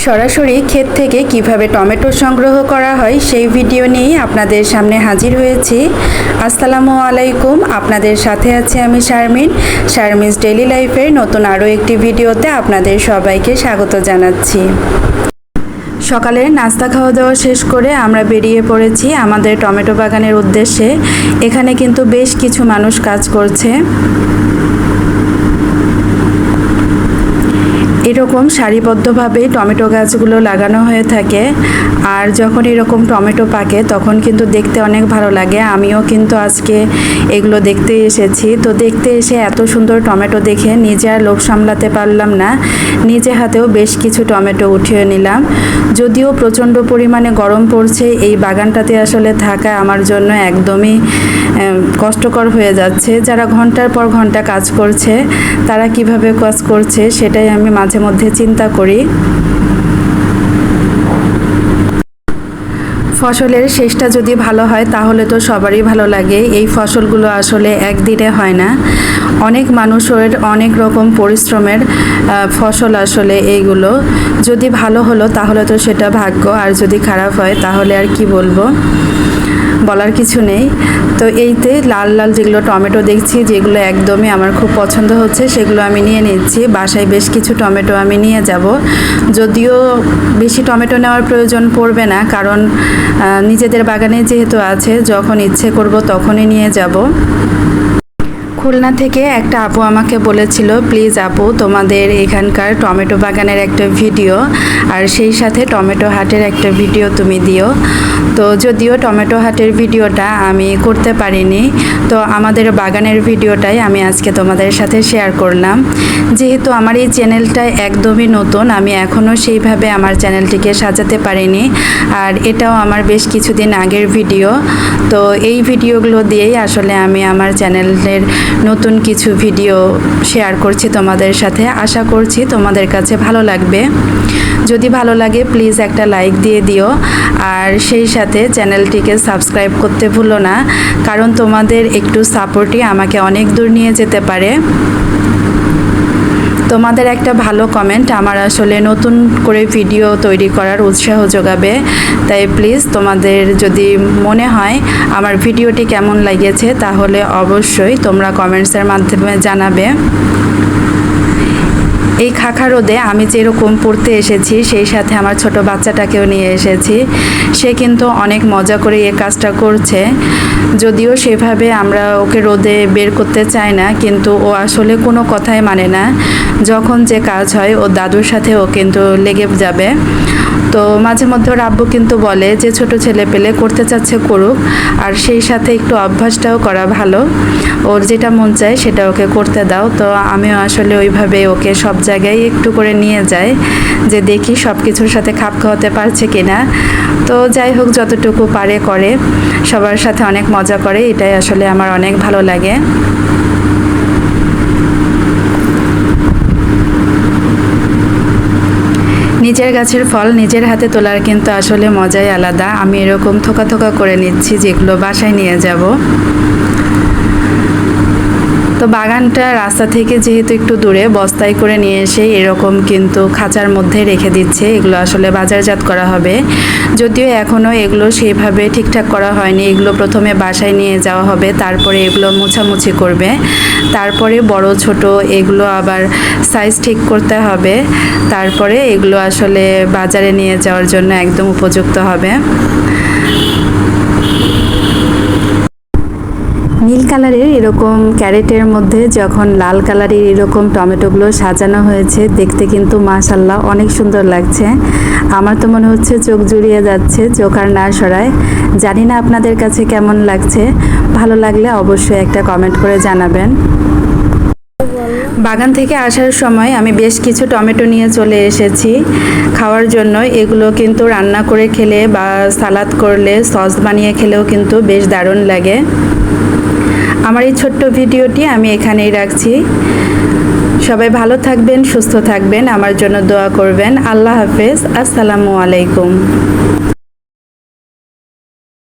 সরাসরি ক্ষেত থেকে কিভাবে টমেটো সংগ্রহ করা হয় সেই ভিডিও নিয়েই আপনাদের সামনে হাজির হয়েছি। আসসালামু আলাইকুম, আপনাদের সাথে আছি আমি শারমিনস ডেইলি লাইফের নতুন আরও একটি ভিডিওতে আপনাদের সবাইকে স্বাগত জানাচ্ছি। সকালের নাস্তা খাওয়া দাওয়া শেষ করে আমরা বেরিয়ে পড়েছি আমাদের টমেটো বাগানের উদ্দেশ্যে। এখানে কিন্তু বেশ কিছু মানুষ কাজ করছে। এরকম সারিবদ্ধভাবে টমেটো গাছগুলো লাগানো হয়ে থাকে, আর যখন এরকম টমেটো পাকে তখন কিন্তু দেখতে অনেক ভালো লাগে। আমিও কিন্তু আজকে এগুলো দেখতে এসেছি। তো দেখতে এসে এত সুন্দর টমেটো দেখে নিজে আর লোভ সামলাতে পারলাম না, নিজে হাতেও বেশ কিছু টমেটো উঠিয়ে নিলাম। যদিও প্রচণ্ড পরিমাণে গরম পড়ছে, এই বাগানটাতে আসলে থাকা আমার জন্য একদমই কষ্টকর হয়ে যাচ্ছে। যারা ঘন্টার পর ঘন্টা কাজ করছে তারা কিভাবে কাজ করছে সেটাই আমি মাঝে মধ্যে চিন্তা করি। ফসলের শেষটা যদি ভালো হয় তাহলে তো সবারই ভালো লাগে। এই ফসলগুলো আসলে একদিনে হয় না, অনেক মানুষের অনেক রকম পরিশ্রমের ফসল আসলে এইগুলো। যদি ভালো হলো তাহলে তো সেটা ভাগ্য, আর যদি খারাপ হয় তাহলে আর কি বলবো, বলার কিছু নেই। তো এইতে লাল লাল যেগুলো টমেটো দেখছি, যেগুলো একদমই আমার খুব পছন্দ হচ্ছে, সেগুলো আমি নিয়ে নিচ্ছি। বাসায় বেশ কিছু টমেটো আমি নিয়ে যাব। যদিও বেশি টমেটো নেওয়ার প্রয়োজন পড়বে না, কারণ নিজেদের বাগানে যেহেতু আছে, যখন ইচ্ছে করব তখনই নিয়ে যাব। খুলনা থেকে একটা আপু আমাকে বলেছিল, প্লিজ আপু তোমাদের এখানকার টমেটো বাগানের একটা ভিডিও আর সেই সাথে টমেটো হাটের একটা ভিডিও তুমি দিও। তো যদিও টমেটো হাটের ভিডিওটা আমি করতে পারিনি, তো আমাদের বাগানের ভিডিওটাই আমি আজকে তোমাদের সাথে শেয়ার করলাম। যেহেতু আমার এই চ্যানেলটা একদমই নতুন, আমি এখনও সেইভাবে আমার চ্যানেলটিকে সাজাতে পারিনি, আর এটাও আমার বেশ কিছুদিন আগের ভিডিও। তো এই ভিডিওগুলো দিয়েই আসলে আমি আমার চ্যানেলের নতুন কিছু ভিডিও শেয়ার করছি তোমাদের সাথে। আশা করছি তোমাদের কাছে ভালো লাগবে। যদি ভালো লাগে প্লিজ একটা লাইক দিয়ে দিও, আর সেই সাথে চ্যানেলটিকে সাবস্ক্রাইব করতে ভুলো না, কারণ তোমাদের একটু সাপোর্টই আমাকে অনেক দূর নিয়ে যেতে পারে। তোমাদের একটা ভালো কমেন্ট আমার আসলে নতুন করে ভিডিও তৈরি করার উৎসাহ যোগাবে। তাই প্লিজ তোমাদের যদি মনে হয় আমার ভিডিওটি কেমন লেগেছে তাহলে অবশ্যই তোমরা কমেন্টসের মাধ্যমে জানাবে। এই খাখা রোদে আমি যেরকম পড়তে এসেছি, সেই সাথে আমার ছোট বাচ্চাটাকেও নিয়ে এসেছি। সে কিন্তু অনেক মজা করে এই কাজটা করছে। যদিও সেভাবে আমরা ওকে রোদে বের করতে চাই না, কিন্তু ও আসলে কোনো কথাই মানে না। যখন যে কাজ হয় ওর দাদুর সাথে ও কিন্তু লেগে যাবে। তো মাঝে মধ্যে ওর আব্বু কিন্তু বলে যে ছোট ছেলে পেলে করতে চাচ্ছে করুক, আর সেই সাথে একটু অভ্যাসটাও করা ভালো। ওর যেটা মন চায় সেটা ওকে করতে দাও। তো আমিও আসলে ওইভাবে ওকে সব জায়গায় একটু করে নিয়ে যাই, যে দেখি সব কিছুর সাথে খাপ খাওয়াতে পারছে কিনা। তো যাই হোক, যতটুকু পারে করে, সবার সাথে অনেক মজা করে, এটাই আসলে আমার অনেক ভালো লাগে। নিজের গাছের ফল নিজের হাতে তোলার কিন্তু আসলে মজাই আলাদা। আমি এরকম থোকা থোকা করে নিচ্ছি, যেগুলো বাসায় নিয়ে যাব। তো বাগানটা রাস্তা থেকে যেহেতু একটু দূরে, বস্তায় করে নিয়ে এসে এরকম কিন্তু খাঁচার মধ্যে রেখে দিচ্ছে। এগুলো আসলে বাজারজাত করা হবে। যদিও এখনও এগুলো সেইভাবে ঠিকঠাক করা হয়নি। এগুলো প্রথমে বাসায় নিয়ে যাওয়া হবে, তারপরে এগুলো মোছামুছি করবে, তারপরে বড় ছোট এগুলো আবার সাইজ ঠিক করতে হবে, তারপরে এগুলো আসলে বাজারে নিয়ে যাওয়ার জন্য একদম উপযুক্ত হবে। নীল কালারের এরকম ক্যারেটের মধ্যে যখন লাল কালারের এরকম টমেটোগুলো সাজানো হয়েছে, দেখতে কিন্তু মাশাআল্লাহ অনেক সুন্দর লাগছে। আমার তো মনে হচ্ছে চোখ জুড়িয়ে যাচ্ছে, চোখ আর না সরায়। জানি না আপনাদের কাছে কেমন লাগছে, ভালো লাগলে অবশ্যই একটা কমেন্ট করে জানাবেন। বাগান থেকে আসার সময় আমি বেশ কিছু টমেটো নিয়ে চলে এসেছি খাওয়ার জন্য। এগুলো কিন্তু রান্না করে খেলে বা সালাদ করলে, সস বানিয়ে খেলেও কিন্তু বেশ দারুণ লাগে। আমার এই ছোট্ট ভিডিওটি আমি এখানেই রাখছি। সবাই ভালো থাকবেন, সুস্থ থাকবেন, আমার জন্য দোয়া করবেন। আল্লাহ হাফেজ, আসসালামু আলাইকুম।